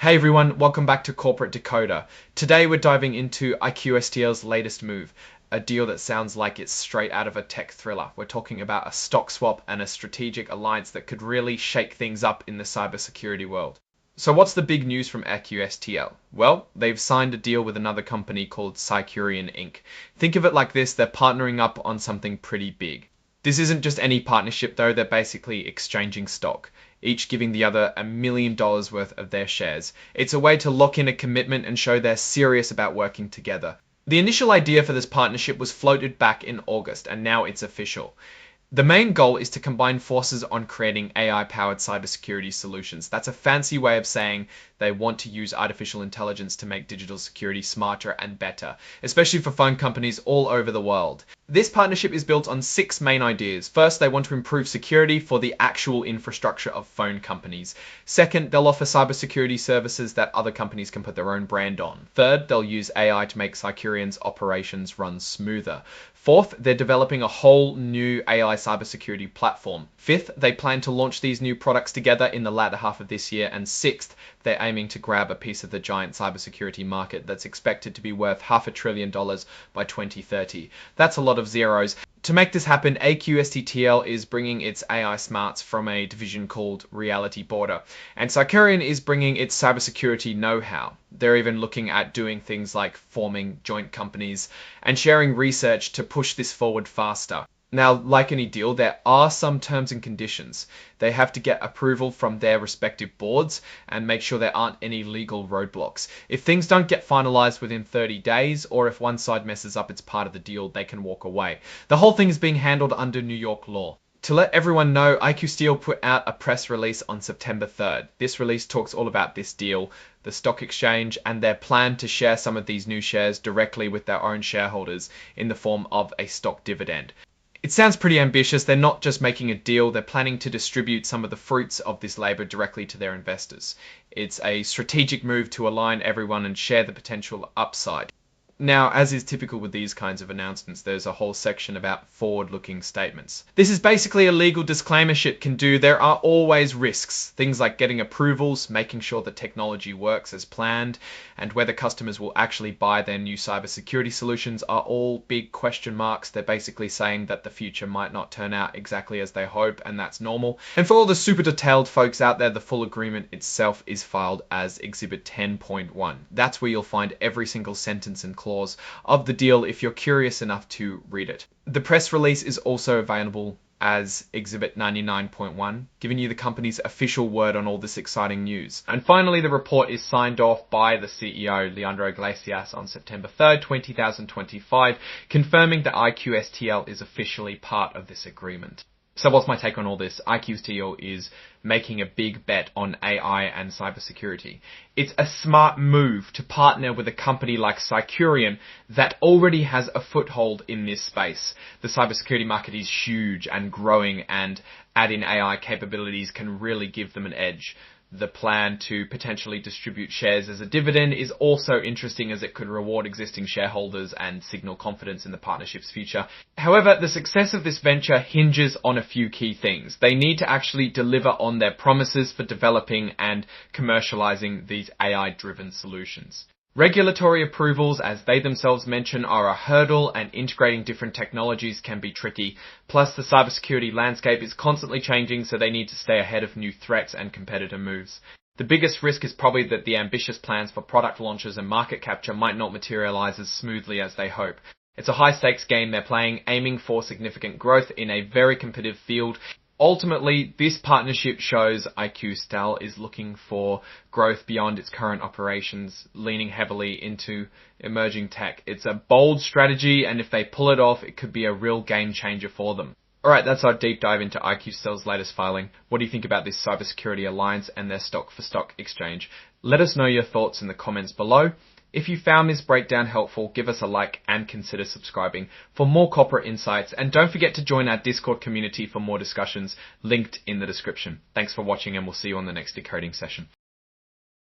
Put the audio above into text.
Hey everyone, welcome back to Corporate Decoder. Today we're diving into iQSTEL's latest move, a deal that sounds like it's straight out of a tech thriller. We're talking about a stock swap and a strategic alliance that could really shake things up in the cybersecurity world. So what's the big news from iQSTEL? Well, they've signed a deal with another company called Cycurion Inc. Think of it like this, they're partnering up on something pretty big. This isn't just any partnership though, they're basically exchanging stock, each giving the other $1 million worth of their shares. It's a way to lock in a commitment and show they're serious about working together. The initial idea for this partnership was floated back in August, and now it's official. The main goal is to combine forces on creating AI-powered cybersecurity solutions. That's a fancy way of saying they want to use artificial intelligence to make digital security smarter and better, especially for phone companies all over the world. This partnership is built on 6 main ideas. First, they want to improve security for the actual infrastructure of phone companies. Second, they'll offer cybersecurity services that other companies can put their own brand on. Third, they'll use AI to make Cycurion's operations run smoother. Fourth, they're developing a whole new AI cybersecurity platform. Fifth, they plan to launch these new products together in the latter half of this year. And sixth, they're aiming to grab a piece of the giant cybersecurity market that's expected to be worth $500 billion by 2030. That's a lot of zeros. To make this happen, iQSTEL is bringing its AI smarts from a division called Reality Border, and Cycurion is bringing its cybersecurity know-how. They're even looking at doing things like forming joint companies and sharing research to push this forward faster. Now, like any deal, there are some terms and conditions. They have to get approval from their respective boards and make sure there aren't any legal roadblocks. If things don't get finalized within 30 days, or if one side messes up its part of the deal, they can walk away. The whole thing is being handled under New York law. To let everyone know, iQSTEL put out a press release on September 3rd. This release talks all about this deal, the stock exchange, and their plan to share some of these new shares directly with their own shareholders in the form of a stock dividend. It sounds pretty ambitious. They're not just making a deal, they're planning to distribute some of the fruits of this labor directly to their investors. It's a strategic move to align everyone and share the potential upside. Now, as is typical with these kinds of announcements, there's a whole section about forward-looking statements. This is basically a legal disclaimer shit can do. There are always risks. Things like getting approvals, making sure the technology works as planned, and whether customers will actually buy their new cybersecurity solutions are all big question marks. They're basically saying that the future might not turn out exactly as they hope, and that's normal. And for all the super detailed folks out there, the full agreement itself is filed as Exhibit 10.1. That's where you'll find every single sentence and clause of the deal if you're curious enough to read it. The press release is also available as Exhibit 99.1, giving you the company's official word on all this exciting news. And finally, the report is signed off by the CEO, Leandro Iglesias, on September 3rd, 2025, confirming that iQSTEL is officially part of this agreement. So what's my take on all this? iQSTEL is making a big bet on AI and cybersecurity. It's a smart move to partner with a company like Cycurion that already has a foothold in this space. The cybersecurity market is huge and growing, and adding AI capabilities can really give them an edge. The plan to potentially distribute shares as a dividend is also interesting, as it could reward existing shareholders and signal confidence in the partnership's future. However, the success of this venture hinges on a few key things. They need to actually deliver on their promises for developing and commercializing these AI-driven solutions. Regulatory approvals, as they themselves mention, are a hurdle, and integrating different technologies can be tricky. Plus, the cybersecurity landscape is constantly changing, so they need to stay ahead of new threats and competitor moves. The biggest risk is probably that the ambitious plans for product launches and market capture might not materialize as smoothly as they hope. It's a high-stakes game they're playing, aiming for significant growth in a very competitive field. Ultimately, this partnership shows iQSTEL is looking for growth beyond its current operations, leaning heavily into emerging tech. It's a bold strategy, and if they pull it off, it could be a real game changer for them. Alright, that's our deep dive into iQSTEL's latest filing. What do you think about this cybersecurity alliance and their stock-for-stock exchange? Let us know your thoughts in the comments below. If you found this breakdown helpful, give us a like and consider subscribing for more corporate insights. And don't forget to join our Discord community for more discussions, linked in the description. Thanks for watching, and we'll see you on the next decoding session.